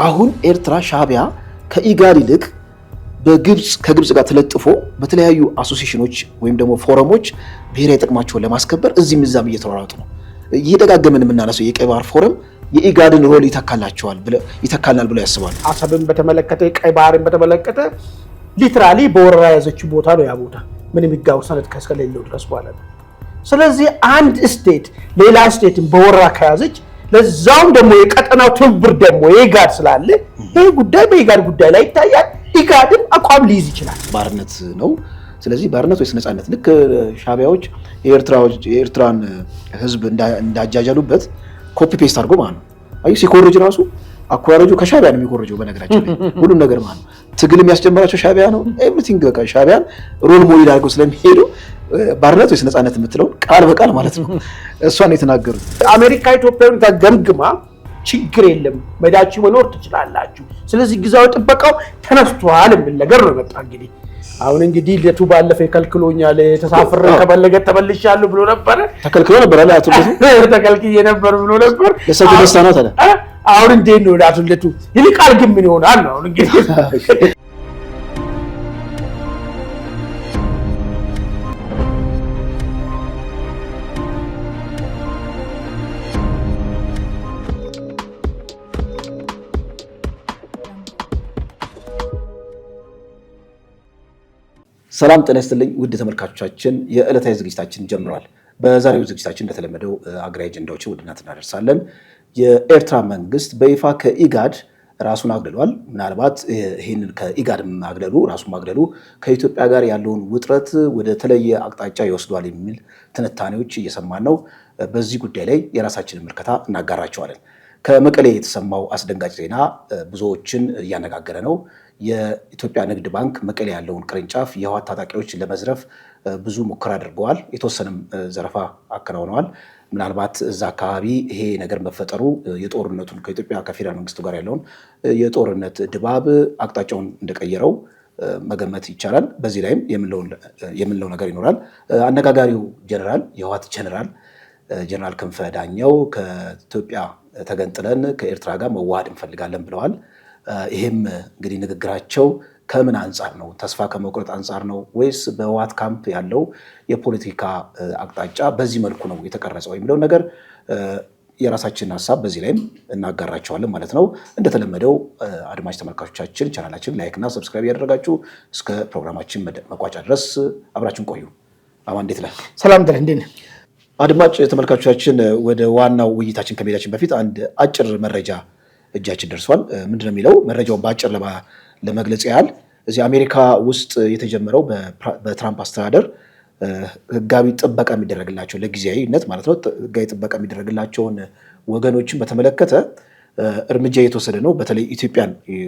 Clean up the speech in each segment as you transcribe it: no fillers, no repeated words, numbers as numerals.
አሁን ኤርትራ ሻዕቢያ ከኢጋድ ይልቅ ከግብጽ ጋር ተለጥፎ በተለያዩ አሶሲዬሽኖች ወይም ደግሞ ፎረሞች ብሔራዊ ጥቅማቸውን ለማስከበር እዚህም እዛም እየተሯሯጡ ነው። እየደጋገመን የምናነሳው የቀይ ባህር ፎረም የኢጋድን ሮል ይተካልናል ብለው ያስባሉ። አሰብን በተመለከተ ቀይ ባህርን በተመለከተ ሊትራሊ በወረራ ያዘችው ቦታ ነው። ያ ቦታ ምንም ይጋው ሰነድ ከስከሌለው ድረስ ማለት ነው። ስለዚህ አንድ ስቴት ሌላ ስቴትን በወረራ ከያዘች ለዛውም ደግሞ የቀጠናው ትብብር ደግሞ የኢጋድ ስላለ ይሄ ጉዳይ በኢጋድ ጉዳይ ላይ ይታያል። ኢጋድም አቋም ሊይዝ ይችላል። ባርነት ነው። ስለዚህ ባርነት ወይስ ነፃነት? ልክ ሻዕቢያዎች የኤርትራን ህዝብ እንዳጃጃሉበት ኮፒ ፔስት አድርጎ ማለት ነው። አይ ሲኮርጅ ራሱ አኮራጁ ከሻዕቢያ ነው የሚኮርጀው። በነገራችን ላይ ሁሉም ነገር ማለት ነው ትግል የሚያስጀምራቸው ሻዕቢያ ነው። ኤቭሪቲንግ በቃ ሻዕቢያን ሮል ሞዴል አድርገው ስለሚሄዱ ባርነት ወይስ ነፃነት የምትለው ቃል በቃል ማለት ነው እሷን የተናገሩት። አሜሪካ ኢትዮጵያን ገምግማ ችግር የለም መዳችሁ መኖር ትችላላችሁ፣ ስለዚህ ግዛው ጥበቃው ተነስቷል የሚል ነገር ነው መጣ። እንግዲህ አሁን እንግዲህ ለቱ ባለፈ ከልክሎኛል ተሳፍረ ከበለገ ተበልሻለሁ ብሎ ነበር። ተከልክሎ ነበር አለ አቶ ለቱ ተከልክዬ ነበር ብሎ ነበር። ለሰው ደስታናት አለ። አሁን እንዴት ነው አቶ ለቱ ይልቃል ግን ምን ይሆናል ነው እንግዲህ ሰላም ጤና ይስጥልኝ ውድ ተመልካቾቻችን፣ የዕለታዊ ዝግጅታችን ጀምሯል። በዛሬው ዝግጅታችን እንደተለመደው አገራዊ አጀንዳዎችን ወደ እናንተ እናደርሳለን። የኤርትራ መንግስት በይፋ ከኢጋድ ራሱን አግልሏል። ምናልባት ይህንን ከኢጋድ ራሱን ማግለሉ ከኢትዮጵያ ጋር ያለውን ውጥረት ወደ ተለየ አቅጣጫ ይወስዷል የሚል ትንታኔዎች እየሰማን ነው። በዚህ ጉዳይ ላይ የራሳችንን ምልከታ እናጋራቸዋለን። ከመቀሌ የተሰማው አስደንጋጭ ዜና ብዙዎችን እያነጋገረ ነው። የኢትዮጵያ ንግድ ባንክ መቀሌ ያለውን ቅርንጫፍ የህወሓት ታጣቂዎች ለመዝረፍ ብዙ ሙከራ አድርገዋል። የተወሰነም ዘረፋ አከናውነዋል። ምናልባት እዛ አካባቢ ይሄ ነገር መፈጠሩ የጦርነቱን ከኢትዮጵያ ከፌዴራል መንግስቱ ጋር ያለውን የጦርነት ድባብ አቅጣጫውን እንደቀየረው መገመት ይቻላል። በዚህ ላይም የምንለው ነገር ይኖራል። አነጋጋሪው የህወሓት ጀነራል ክንፈ ዳኘው ከኢትዮጵያ ተገንጥለን ከኤርትራ ጋር መዋሃድ እንፈልጋለን ብለዋል። ይሄም እንግዲህ ንግግራቸው ከምን አንጻር ነው? ተስፋ ከመቁረጥ አንጻር ነው ወይስ በህወሓት ካምፕ ያለው የፖለቲካ አቅጣጫ በዚህ መልኩ ነው የተቀረጸው የሚለው ነገር የራሳችንን ሀሳብ በዚህ ላይም እናጋራቸዋለን ማለት ነው። እንደተለመደው አድማጭ ተመልካቾቻችን ቻናላችን ላይክ እና ሰብስክራይብ ያደረጋችሁ እስከ ፕሮግራማችን መቋጫ ድረስ አብራችሁን ቆዩ። አማን እንዴት ነህ? ሰላም ደህና እንዴት ነህ? አድማጭ ተመልካቾቻችን ወደ ዋናው ውይይታችን ከመሄዳችን በፊት አንድ አጭር መረጃ እጃችን ደርሷል። ምንድነው የሚለው? መረጃውን በአጭር ለመግለጽ ያህል እዚህ አሜሪካ ውስጥ የተጀመረው በትራምፕ አስተዳደር ህጋዊ ጥበቃ የሚደረግላቸው ለጊዜያዊነት ማለት ነው ህጋዊ ጥበቃ የሚደረግላቸውን ወገኖችን በተመለከተ እርምጃ እየተወሰደ ነው። በተለይ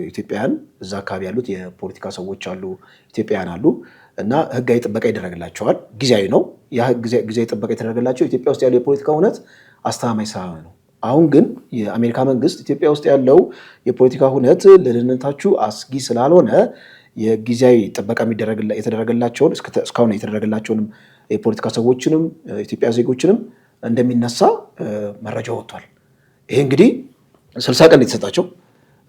ኢትዮጵያውያን እዛ አካባቢ ያሉት የፖለቲካ ሰዎች አሉ፣ ኢትዮጵያውያን አሉ እና ህጋዊ ጥበቃ ይደረግላቸዋል። ጊዜያዊ ነው። ያ ጊዜያዊ ጥበቃ የተደረገላቸው ኢትዮጵያ ውስጥ ያለው የፖለቲካ እውነት አስተማማኝ ስላልሆነ ነው። አሁን ግን የአሜሪካ መንግስት ኢትዮጵያ ውስጥ ያለው የፖለቲካ ሁነት ለደህንነታችሁ አስጊ ስላልሆነ የጊዜያዊ ጥበቃ የተደረገላቸውን እስካሁን የተደረገላቸውንም የፖለቲካ ሰዎችንም ኢትዮጵያ ዜጎችንም እንደሚነሳ መረጃ ወጥቷል። ይሄ እንግዲህ 60 ቀን የተሰጣቸው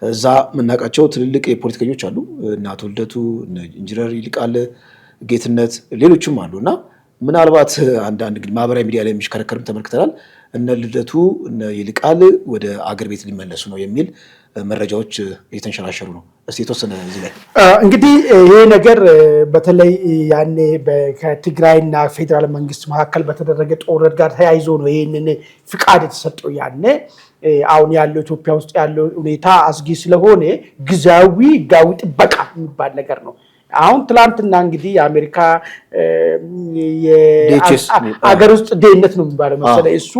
እዛ የምናውቃቸው ትልልቅ የፖለቲከኞች አሉ፣ እነ አቶ ልደቱ፣ ኢንጂነር ይልቃል ጌትነት፣ ሌሎችም አሉ እና ምናልባት አንዳንድ እንግዲህ ማህበራዊ ሚዲያ ላይ የሚሽከረከርም ተመልክተናል። እነ ልደቱ እነ ይልቃል ወደ አገር ቤት ሊመለሱ ነው የሚል መረጃዎች እየተንሸራሸሩ ነው። እስቲ የተወሰነ እዚህ ላይ እንግዲህ ይሄ ነገር በተለይ ያኔ ከትግራይና ፌዴራል መንግስት መካከል በተደረገ ጦርነት ጋር ተያይዞ ነው ይህንን ፍቃድ የተሰጠው። ያኔ አሁን ያለው ኢትዮጵያ ውስጥ ያለው ሁኔታ አስጊ ስለሆነ ጊዜያዊ ህጋዊ ጥበቃ የሚባል ነገር ነው። አሁን ትላንትና እንግዲህ የአሜሪካ አገር ውስጥ ደህንነት ነው የሚባለው መሰለኝ እሱ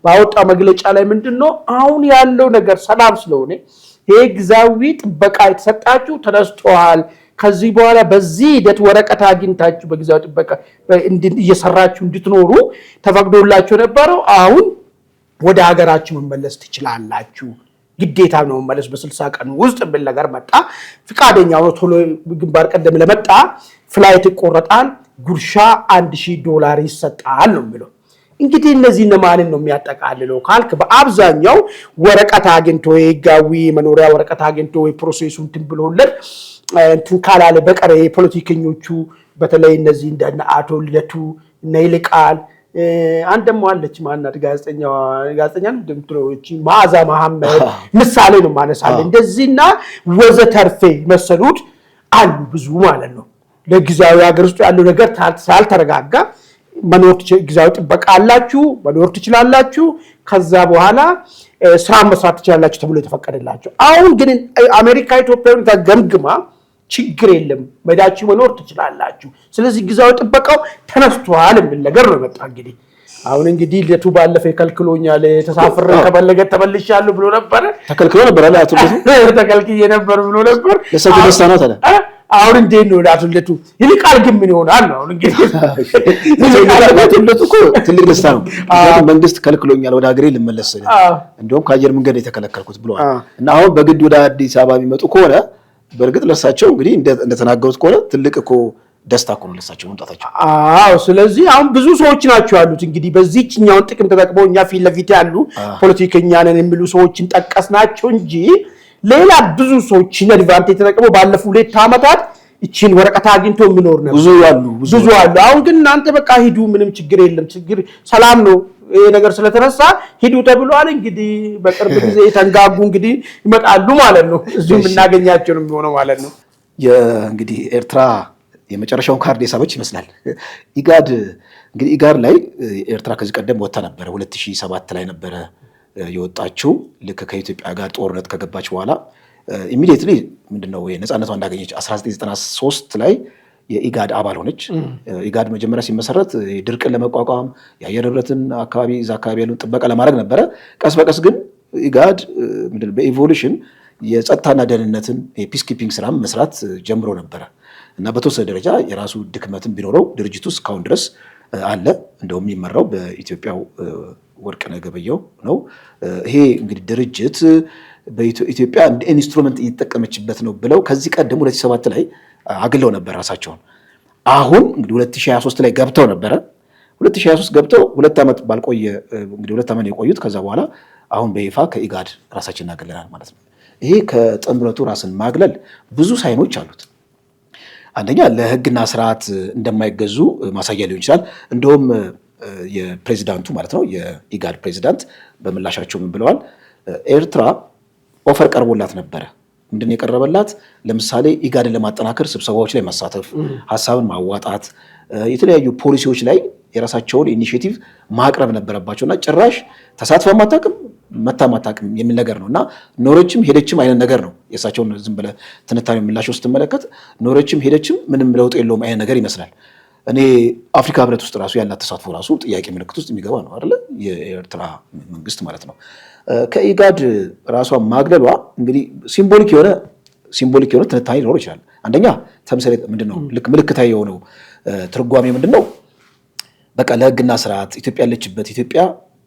ባወጣው መግለጫ ላይ ምንድነው አሁን ያለው ነገር ሰላም ስለሆነ ይሄ ጊዜያዊ ጥበቃ የተሰጣችሁ ተነስቷል፣ ከዚህ በኋላ በዚህ ሂደት ወረቀት አግኝታችሁ በጊዜያዊ ጥበቃ እየሰራችሁ እንድትኖሩ ተፈቅዶላችሁ ነበረው። አሁን ወደ ሀገራችሁ መመለስ ትችላላችሁ፣ ግዴታ ነው መመለስ በ60 ቀን ውስጥ ብል ነገር መጣ። ፍቃደኛ ሆኖ ቶሎ ግንባር ቀደም ለመጣ ፍላይት ይቆረጣል፣ ጉርሻ $1000 ይሰጣል ነው የሚለው። እንግዲህ እነዚህ እነማንን ነው የሚያጠቃልለው ካልክ በአብዛኛው ወረቀት አግኝቶ የህጋዊ መኖሪያ ወረቀት አግኝቶ ወይ ፕሮሴሱን እንትን ብሎለት እንትን ካላለ በቀር የፖለቲከኞቹ በተለይ እነዚህ እንደነ አቶ ልደቱ እነ ይልቃል አንድ ደግሞ አለች ማናት ጋዜጠኛ እንደምትሮች መዓዛ መሐመድ ምሳሌ ነው ማነሳለ እንደዚህና ወዘተርፌ መሰሉት አሉ ብዙ ማለት ነው ለጊዜያዊ ሀገር ውስጥ ያለው ነገር ሳልተረጋጋ መኖር ጊዜያዊ ጥበቃ አላችሁ መኖር ትችላላችሁ ከዛ በኋላ ስራ መስራት ትችላላችሁ ተብሎ የተፈቀደላችሁ አሁን ግን አሜሪካ ኢትዮጵያን ተገምግማ ችግር የለም መዳችሁ መኖር ትችላላችሁ ስለዚህ ጊዜያዊ ጥበቃው ተነስቷል የሚል ነገር ነው መጣ እንግዲህ አሁን እንግዲህ ለቱ ባለፈ ከልክሎኛል ተሳፍረ ከበለገ ተበልሻለሁ ብሎ ነበር ተከልክሎ ነበር አለ አቶ ተከልክዬ ነበር ብሎ ነበር ለሰው ደስታና ታለ አሁን እንዴት ነው አቶ ልደቱ ይልቃል ግን ምን ይሆናል አሁን እንግዲህ አቶ ልደቱ እኮ ትልቅ ደስታ ነው መንግስት ከልክሎኛል ወደ ሀገሬ ልመለስ እንደውም ከአየር መንገድ የተከለከልኩት ብለዋል እና አሁን በግድ ወደ አዲስ አበባ የሚመጡ ከሆነ በርግጥ ለሳቸው እንግዲህ እንደተናገሩት ከሆነ ትልቅ እኮ ደስታ እኮ ነው ለሳቸው መምጣታቸው ስለዚህ አሁን ብዙ ሰዎች ናቸው ያሉት እንግዲህ በዚህኛውን ጥቅም ተጠቅመው እኛ ፊት ለፊት ያሉ ፖለቲከኛ ነን የሚሉ ሰዎችን ጠቀስናቸው እንጂ ሌላ ብዙ ሰዎች አድቫንቴጅ ተጠቅመው ባለፉት 2 አመታት እቺን ወረቀት አግኝቶ የሚኖር ነው ብዙ አሉ አሁን ግን እናንተ በቃ ሂዱ ምንም ችግር የለም ችግር ሰላም ነው ይሄ ነገር ስለተነሳ ሂዱ ተብሏል እንግዲህ በቅርብ ጊዜ ተንጋጉ እንግዲህ ይመጣሉ ማለት ነው እዚሁ እናገኛቸው ነው የሚሆነው ማለት ነው እንግዲህ ኤርትራ የመጨረሻውን ካርድ የሳበች ይመስላል ኢጋድ እንግዲህ ኢጋድ ላይ ኤርትራ ከዚህ ቀደም ወጣ ነበር 2007 ላይ ነበር የወጣችው ልክ ከኢትዮጵያ ጋር ጦርነት ከገባች በኋላ ኢሚዲየትሊ ምንድነው ነፃነቷን እንዳገኘች 1993 ላይ የኢጋድ አባል ሆነች ኢጋድ መጀመሪያ ሲመሰረት ድርቅን ለመቋቋም የአየር ንብረትን አካባቢ እዛ አካባቢ ያለውን ጥበቃ ለማድረግ ነበር ቀስ በቀስ ግን ኢጋድ ምንድነው በኢቮሉሽን የጸጥታና ደህንነትን የፒስ ኪፒንግ ስራ መስራት ጀምሮ ነበር እና በተወሰነ ደረጃ የራሱ ድክመትን ቢኖረው ድርጅቱ እስካሁን ድረስ አለ እንደውም የሚመራው በኢትዮጵያው ወርቅነህ ገበየሁ ነው ይሄ እንግዲህ ድርጅት በኢትዮጵያ እንደ ኢንስትሩመንት እየተጠቀመችበት ነው ብለው ከዚህ ቀደም 2007 ላይ አግለው ነበር ራሳቸውን አሁን እንግዲህ 2023 ላይ ገብተው ነበር 2023 ገብተው 2 አመት ባልቆየ እንግዲህ 2 አመት የቆዩት ከዛ በኋላ አሁን በይፋ ከኢጋድ ራሳችንን አግለናል ማለት ነው ይሄ ከጥምረቱ ራስን ማግለል ብዙ ሳይኖች አሉት አንደኛ ለህግና ስርዓት እንደማይገዙ ማሳያ ሊሆን ይችላል እንደውም የፕሬዚዳንቱ ማለት ነው የኢጋድ ፕሬዚዳንት በምላሻቸው ምን ብለዋል ኤርትራ ኦፈር ቀርቦላት ነበር ምንድነው የቀረበላት ለምሳሌ ኢጋድን ለማጠናከር ስብሰባዎች ላይ መሳተፍ ሐሳብን ማዋጣት የተለያዩ ፖሊሲዎች ላይ የራሳቸውን ኢኒሺዬቲቭ ማቅረብ ነበረባቸውና ጭራሽ ተሳትፎ ማታቅም የሚል ነገር ነውና ኖረችም ሄደችም አይነት ነገር ነው የሳቸውን ዝም ብለ ትንታኔ ምላሽ ውስጥ ተመለከት ኖረችም ሄደችም ምንም ለውጥ የለውም አይነት ነገር ይመስላል እኔ አፍሪካ ህብረት ውስጥ ራሱ ያላት ተሳትፎ ራሱ ጥያቄ ምልክት ውስጥ የሚገባ ነው አይደል የኤርትራ መንግስት ማለት ነው ከኢጋድ ራሷ ማግለሏ እንግዲህ ሲምቦሊክ የሆነ ትንታኔ ሊኖር ይችላል አንደኛ ተምሳሌ ምንድነው ልክ ምልክታዊ የሆነው ትርጓሜ ምንድነው በቃ ለህግና ስርዓት ኢትዮጵያ ያለችበት ኢትዮጵያ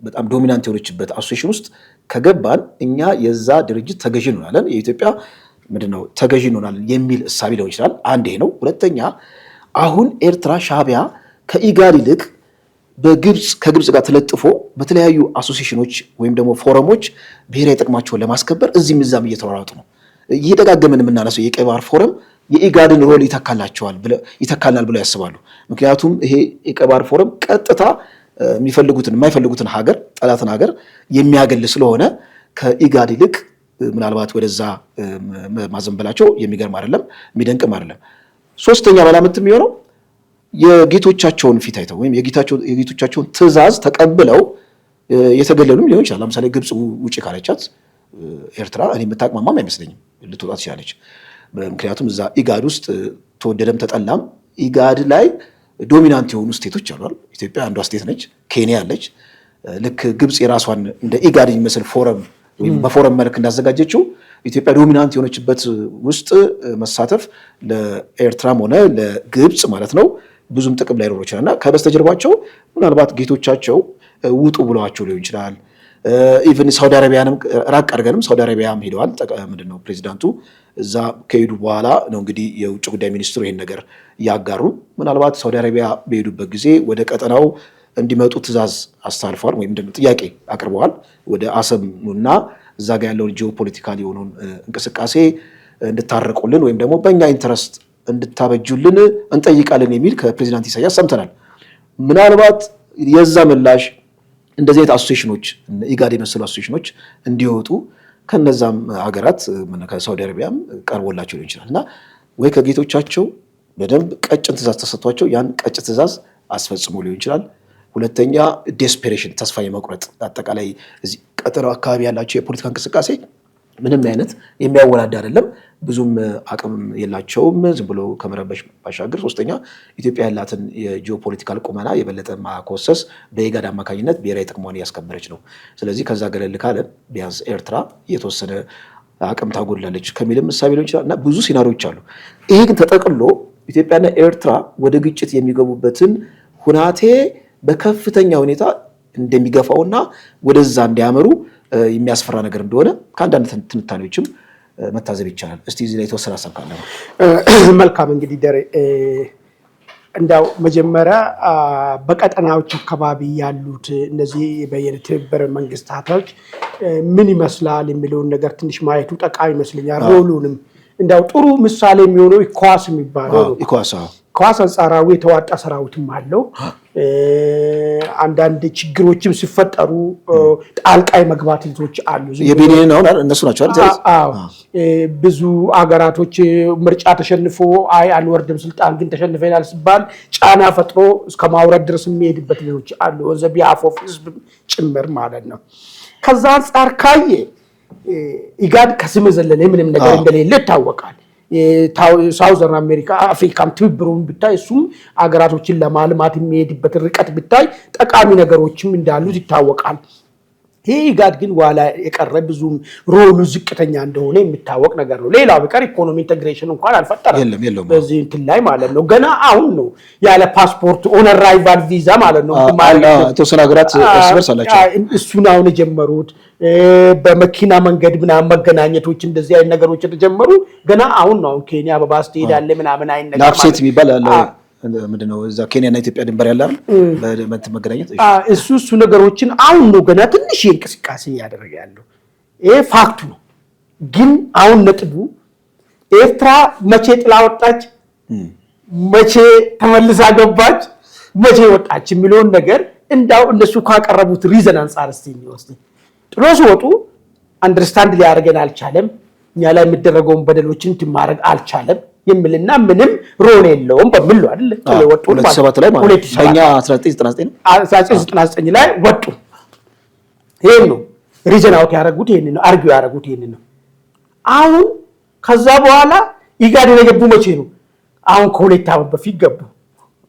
በጣም ዶሚናንት የሆነችበት አሶሲዬሽን ውስጥ ከገባን እኛ የዛ ድርጅት ተገዢ እንሆናለን የኢትዮጵያ ምንድነው ተገዢ እንሆናለን የሚል እሳቤ ሊሆን ይችላል አንድ ይሄ ነው ሁለተኛ አሁን ኤርትራ ሻዕቢያ ከኢጋድ ይልቅ ከግብጽ ጋር ተለጥፎ በተለያዩ አሶሲዬሽኖች ወይም ደግሞ ፎረሞች ብሔራዊ ጥቅማቸውን ለማስከበር እዚህም እዛም እየተሯሯጡ ነው እየደጋገመን የምናነሳው የቀይ ባህር ፎረም የኢጋድን ሮል ይተካልናል ብለው ያስባሉ ምክንያቱም ይሄ የቀይ ባህር ፎረም ቀጥታ የማይፈልጉትን ሀገር ጠላትን ሀገር የሚያገል ስለሆነ ከኢጋድ ይልቅ ምናልባት ወደዛ ማዘንበላቸው የሚገርም አይደለም የሚደንቅም አይደለም ሶስተኛ ባላምት የሚሆነው የጌቶቻቸውን ፊት አይተው ወይም የጌቶቻቸውን ትዕዛዝ ተቀብለው የተገለሉም ሊሆን ይችላል ለምሳሌ ግብጽ ውጪ ካለቻት ኤርትራ እኔ የምታቅማማም አይመስለኝም ልትወጣ ትችላለች ምክንያቱም እዛ ኢጋድ ውስጥ ተወደደም ተጠላም ኢጋድ ላይ ዶሚናንት የሆኑ ስቴቶች አሉ ኢትዮጵያ አንዷ ስቴት ነች ኬንያ አለች ልክ ግብጽ የራሷን እንደ ኢጋድ የሚመስል ፎረም ወይም በፎረም መልክ እንዳዘጋጀችው ኢትዮጵያ ዶሚናንት የሆነችበት ውስጥ መሳተፍ ለኤርትራም ሆነ ለግብጽ ማለት ነው ብዙም ጥቅም ላይ ኖሮ ይችላልና ከበስተጀርባቸው ምናልባት ጌቶቻቸው ውጡ ብለዋቸው ሊሆን ይችላል ኢቭን ሳውዲ አረቢያንም ራቅ አድርገንም ሳውዲ አረቢያም ሄደዋል ምንድነው ፕሬዚዳንቱ እዛ ከሄዱ በኋላ ነው እንግዲህ የውጭ ጉዳይ ሚኒስትሩ ይሄን ነገር ያጋሩ ምናልባት ሳውዲ አረቢያ በሄዱበት ጊዜ ወደ ቀጠናው እንዲመጡ ትዕዛዝ አስተላልፈዋል ወይም ደግሞ ጥያቄ አቅርበዋል ወደ አሰብና እዛ ጋር ያለውን ጂኦፖለቲካል የሆነውን እንቅስቃሴ እንድታረቁልን ወይም ደግሞ በእኛ ኢንተረስት እንድታበጁልን እንጠይቃለን የሚል ከፕሬዚዳንት ኢሳያስ ሰምተናል። ምናልባት የዛ ምላሽ እንደዚህ አይነት አሶሲዬሽኖች ኢጋድ የመሰሉ አሶሲዬሽኖች እንዲወጡ ከነዛም ሀገራት ከሳውዲ አረቢያም ቀርቦላቸው ሊሆን ይችላል እና ወይ ከጌቶቻቸው በደንብ ቀጭን ትእዛዝ ተሰጥቷቸው ያን ቀጭን ትእዛዝ አስፈጽሞ ሊሆን ይችላል። ሁለተኛ ዴስፔሬሽን ተስፋ የመቁረጥ አጠቃላይ እዚህ ቀጠናው አካባቢ ያላቸው የፖለቲካ እንቅስቃሴ ምንም አይነት የሚያወላድ አይደለም፣ ብዙም አቅም የላቸውም ዝም ብሎ ከመረበሽ ባሻገር። ሶስተኛ ኢትዮጵያ ያላትን የጂኦፖለቲካል ቁመና የበለጠ ማኮሰስ በኢጋድ አማካኝነት ብሔራዊ ጥቅሟን እያስከበረች ነው። ስለዚህ ከዛ ገለል ካለ ቢያንስ ኤርትራ የተወሰነ አቅም ታጎላለች ከሚልም ምሳሌ ሊሆን ይችላል እና ብዙ ሲናሪዎች አሉ። ይሄ ግን ተጠቅሎ ኢትዮጵያና ኤርትራ ወደ ግጭት የሚገቡበትን ሁናቴ በከፍተኛ ሁኔታ እንደሚገፋውና ወደዛ እንዲያመሩ የሚያስፈራ ነገር እንደሆነ ከአንዳንድ ትንታኔዎችም መታዘብ ይቻላል። እስቲ እዚህ ላይ የተወሰነ ሀሳብ ካለ ነው። መልካም እንግዲህ ደሬ እንዳው መጀመሪያ በቀጠናዎች አካባቢ ያሉት እነዚህ በየትብብር መንግስታቶች ምን ይመስላል የሚለውን ነገር ትንሽ ማየቱ ጠቃሚ ይመስለኛል። ሮሉንም እንዳው ጥሩ ምሳሌ የሚሆነው ኢኳስ የሚባለው ነው። ኢኳስ አንጻራዊ የተዋጣ ሰራዊትም አለው። አንዳንድ ችግሮችም ሲፈጠሩ ጣልቃ መግባት ልጆች አሉ። የቤኒን አሁን እነሱ ናቸው አይደል? ብዙ አገራቶች ምርጫ ተሸንፎ አንወርድም ስልጣን ግን ተሸንፈናል ሲባል ጫና ፈጥሮ እስከ ማውረድ ድረስ የሚሄድበት ልጆች አሉ። ዘቢያፎ ህዝብ ጭምር ማለት ነው። ከዛ አንጻር ካየ ኢጋድ ከስም ዘለለ ምንም ነገር እንደሌለ ይታወቃል። ሳውዘርን አሜሪካ አፍሪካም ትብብሩን ብታይ እሱም አገራቶችን ለማልማት የሚሄድበት ርቀት ብታይ ጠቃሚ ነገሮችም እንዳሉት ይታወቃል። ይሄ ኢጋድ ግን ዋላ የቀረ ብዙም ሮሉ ዝቅተኛ እንደሆነ የሚታወቅ ነገር ነው። ሌላው ቢቀር ኢኮኖሚ ኢንተግሬሽን እንኳን አልፈጠረም በዚህ እንትን ላይ ማለት ነው። ገና አሁን ነው ያለ ፓስፖርት ኦን አራይቫል ቪዛ ማለት ነው የተወሰኑ ሀገራት እርስ በርስ አላቸው። እሱን አሁን የጀመሩት በመኪና መንገድ ምናምን መገናኘቶች እንደዚህ አይነት ነገሮች የተጀመሩ ገና አሁን ነው። ኬንያ በባስ ትሄዳለህ ምናምን አይነት ነገር ላክሴት የሚባል አለ ምንድነው እዛ ኬንያና ኢትዮጵያ ድንበር ያለ አይደል መገናኘት እሱ ነገሮችን አሁን ነው ገና ትንሽ እንቅስቃሴ እያደረገ ያለው። ይሄ ፋክቱ ነው። ግን አሁን ነጥቡ ኤርትራ መቼ ጥላ ወጣች፣ መቼ ተመልሳ ገባች፣ መቼ ወጣች የሚለውን ነገር እንዳው እነሱ ካቀረቡት ሪዘን አንፃር እስቲ እንወስድ። ጥሎ ሲወጡ አንደርስታንድ ሊያደርገን አልቻለም፣ እኛ ላይ የሚደረገውን በደሎችን ማድረግ አልቻለም የሚልና ምንም ሮል የለውም በሚል ነው አይደል? ወጡ 2007 ላይ ማለት በእኛ 1999 ላይ ወጡ። ይሄን ነው ሪዝን አውት ያደረጉት፣ ይሄን ነው አርጊው ያደረጉት፣ ይሄን ነው። አሁን ከዛ በኋላ ኢጋድ የገቡ መቼ ነው? አሁን ከሁለት ዓመት በፊት ገቡ።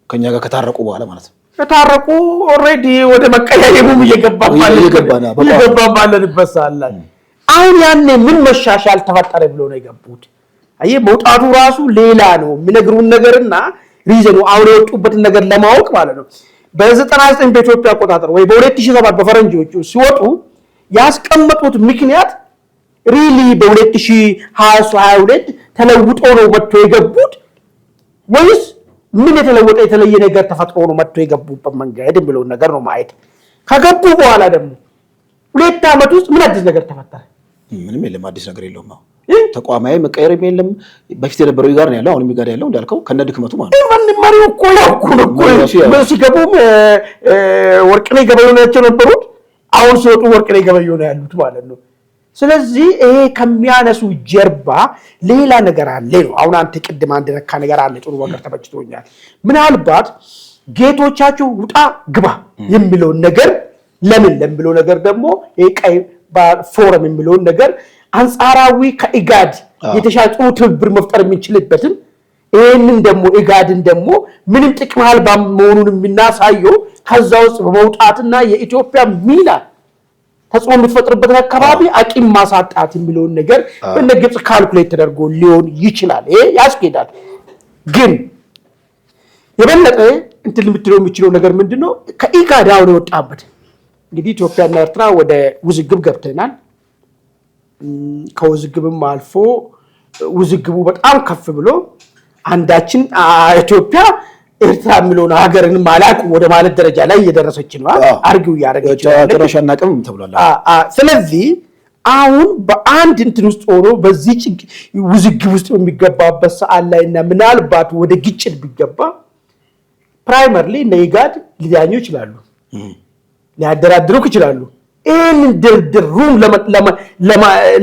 ከኛ ጋር ከታረቁ በኋላ ማለት ነው። ከታረቁ ኦሬዲ ወደ መቀያየሙም እየገባን ባለንበት ሰዓት ላይ አሁን ያኔ ምን መሻሻል ተፈጠረ ብሎ ነው የገቡት። አየ መውጣቱ ራሱ ሌላ ነው የሚነግሩን ነገርና ሪዝኑ አሁን የወጡበትን ነገር ለማወቅ ማለት ነው። በ99 በኢትዮጵያ አቆጣጠር ወይ በ2007 በፈረንጆቹ ሲወጡ ያስቀመጡት ምክንያት ሪሊ በ2022 ተለውጦ ነው መጥቶ የገቡት ወይስ ምን የተለወጠ የተለየ ነገር ተፈጥሮ ነው መጥቶ የገቡበት መንገድ ብለው ነገር ነው ማየት። ከገቡ በኋላ ደግሞ 2 ዓመት ውስጥ ምን አዲስ ነገር ተፈጠረ? ምንም የለም፣ አዲስ ነገር የለውም። ተቋማዊ መቀየርም የለም። በፊት የነበረው ኢጋድ ነው ያለው፣ አሁን ኢጋድ ያለው እንዳልከው ከነድክመቱ ማለት ነው። ማሪው እኮ ነው ሲገቡም ወርቅነህ ገበየሁ ናቸው ነበሩት። አሁን ሲወጡ ወርቅነህ ገበየሁ ነው ያሉት ማለት ነው። ስለዚህ ይሄ ከሚያነሱ ጀርባ ሌላ ነገር አለ ነው። አሁን አንተ ቅድም አንድ ነካ ነገር አለ፣ ጥሩ ነገር ተበጅቶኛል። ምናልባት ጌቶቻቸው ውጣ ግባ የሚለውን ነገር ለምን ለምብለው ነገር ደግሞ ቀይ ፎረም የሚለውን ነገር አንጻራዊ ከኢጋድ የተሻለ ጥሩ ትብብር መፍጠር የምንችልበትን ይሄንን ደግሞ ኢጋድን ደግሞ ምንም ጥቅም አልባ መሆኑን የምናሳየው ከዛ ውስጥ በመውጣትና የኢትዮጵያ ሚና ተጽዕኖ የምትፈጥርበትን አካባቢ አቂም ማሳጣት የሚለውን ነገር በነግብጽ ካልኩሌት ተደርጎ ሊሆን ይችላል። ይሄ ያስኬዳል። ግን የበለጠ እንትን ልምትለው የሚችለው ነገር ምንድነው? ከኢጋድ አሁን የወጣበት እንግዲህ ኢትዮጵያና ኤርትራ ወደ ውዝግብ ገብተናል። ከውዝግብም አልፎ ውዝግቡ በጣም ከፍ ብሎ አንዳችን ኢትዮጵያ ኤርትራ የሚለውን ሀገርንም አላውቅም ወደ ማለት ደረጃ ላይ እየደረሰች ነው። አርጊው እያደረገች ጭራሻና ቅምም ተብሏል። ስለዚህ አሁን በአንድ እንትን ውስጥ ሆኖ በዚህ ውዝግብ ውስጥ የሚገባበት ሰዓት ላይ እና ምናልባት ወደ ግጭት ቢገባ ፕራይመርሊ እነ ኢጋድ ሊዳኙ ይችላሉ፣ ሊያደራድሩክ ይችላሉ። ይህን ድርድር ሩም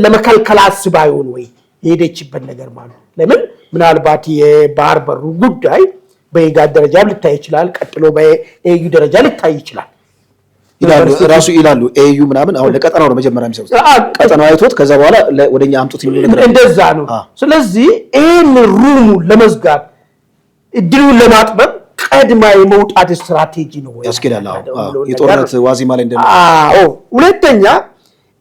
ለመከልከል አስባ ይሆን ወይ የሄደችበት ነገር ማለት ለምን ምናልባት የባህር በሩ ጉዳይ በኢጋድ ደረጃ ሊታይ ይችላል፣ ቀጥሎ በኤዩ ደረጃ ሊታይ ይችላል ራሱ ይላሉ። ኤዩ ምናምን አሁን ለቀጠናው ነው መጀመሪያ የሚሰሩት፣ ቀጠናው አይቶት ከዛ በኋላ ወደኛ አምጡት የሚሉ ነገር እንደዛ ነው። ስለዚህ ይህን ሩሙ ለመዝጋት እድሉን ለማጥበብ ቀድማ የመውጣት ስትራቴጂ ነው ያስኬዳል። የጦርነት ዋዜማ ላይ እንደነ ሁለተኛ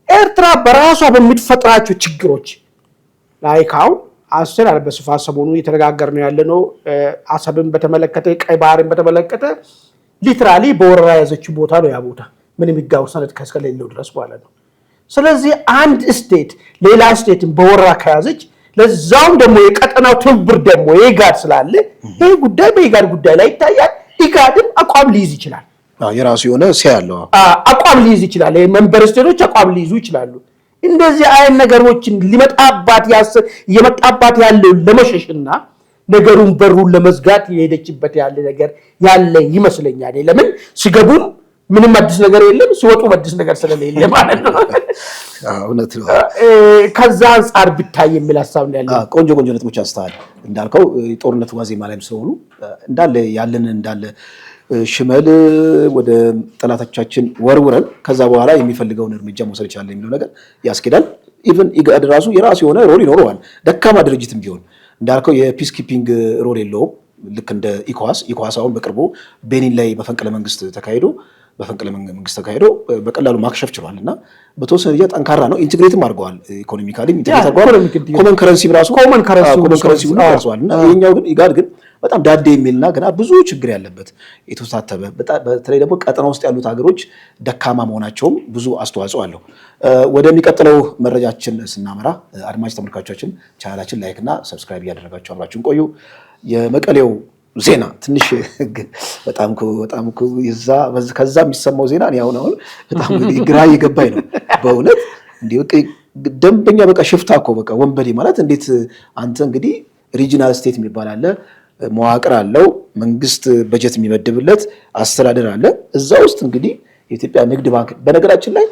ኤርትራ በራሷ በምትፈጥራቸው ችግሮች ላይ ካሁን አስር አለ በስፋት ሰሞኑ እየተነጋገርን ያለነው አሰብን በተመለከተ ቀይ ባህርን በተመለከተ ሊትራሊ በወረራ ያዘችው ቦታ ነው። ያ ቦታ ምንም ይጋው ሰነድ ከስከሌለው ድረስ ማለት ነው። ስለዚህ አንድ ስቴት ሌላ ስቴትን በወረራ ከያዘች ለዛውም ደግሞ የቀጠናው ትብብር ደግሞ ኢጋድ ስላለ ይሄ ጉዳይ በኢጋድ ጉዳይ ላይ ይታያል። ኢጋድም አቋም ሊይዝ ይችላል። የራሱ የሆነ ሲያለው አቋም ሊይዝ ይችላል። መንበር ስቴቶች አቋም ሊይዙ ይችላሉ። እንደዚህ አይነት ነገሮችን እየመጣባት ያለው ለመሸሽና ነገሩን በሩን ለመዝጋት የሄደችበት ያለ ነገር ያለ ይመስለኛል። ለምን ሲገቡም ምንም አዲስ ነገር የለም፣ ሲወጡ አዲስ ነገር ስለሌለ ማለት ነው። እውነት ነው። ከዛ አንፃር ብታይ የሚል ሐሳብ ነው ያለው። ቆንጆ ነጥቦች አንስተሃል። እንዳልከው ጦርነት ዋዜማ ላይ ስለሆኑ እንዳለ ያለን እንዳለ ሽመል ወደ ጠላቶቻችን ወርውረን ከዛ በኋላ የሚፈልገውን እርምጃ መውሰድ ይችላል የሚለው ነገር ያስኬዳል። ኢቭን ኢጋድ ራሱ የራሱ የሆነ ሮል ይኖረዋል። ደካማ ድርጅትም ቢሆን እንዳልከው የፒስ ኪፒንግ ሮል የለውም። ልክ እንደ ኢኳስ አሁን በቅርቡ ቤኒን ላይ በፈንቅለ መንግስት ተካሂዶ በቀላሉ ማክሸፍ ችሏል እና በተወሰነ ደረጃ ጠንካራ ነው። ኢንቴግሬትም አድርገዋል። ኢኮኖሚካሊም ኢንቴግሬት አድርገዋል። ኮመን ከረንሲ ራሱ ኮመን ከረንሲ ራሷል እና ይሄኛው ግን ኢጋድ ግን በጣም ዳዴ የሚልና ገና ብዙ ችግር ያለበት የተወሳተበ በተለይ ደግሞ ቀጠና ውስጥ ያሉት ሀገሮች ደካማ መሆናቸውም ብዙ አስተዋጽኦ አለው። ወደሚቀጥለው መረጃችን ስናመራ አድማጭ ተመልካቾቻችን ቻናላችን ላይክ እና ሰብስክራይብ እያደረጋችሁ አብራችሁን ቆዩ። የመቀሌው ዜና ትንሽ በጣም ከዛ የሚሰማው ዜና እኔ አሁን በጣም ግራ እየገባኝ ነው በእውነት እንዲህ ደንበኛ በቃ ሽፍታ እኮ በቃ ወንበዴ ማለት እንዴት አንተ እንግዲህ ሪጂናል ስቴት የሚባል አለ፣ መዋቅር አለው፣ መንግስት በጀት የሚመድብለት አስተዳደር አለ። እዛ ውስጥ እንግዲህ የኢትዮጵያ ንግድ ባንክ በነገራችን ላይ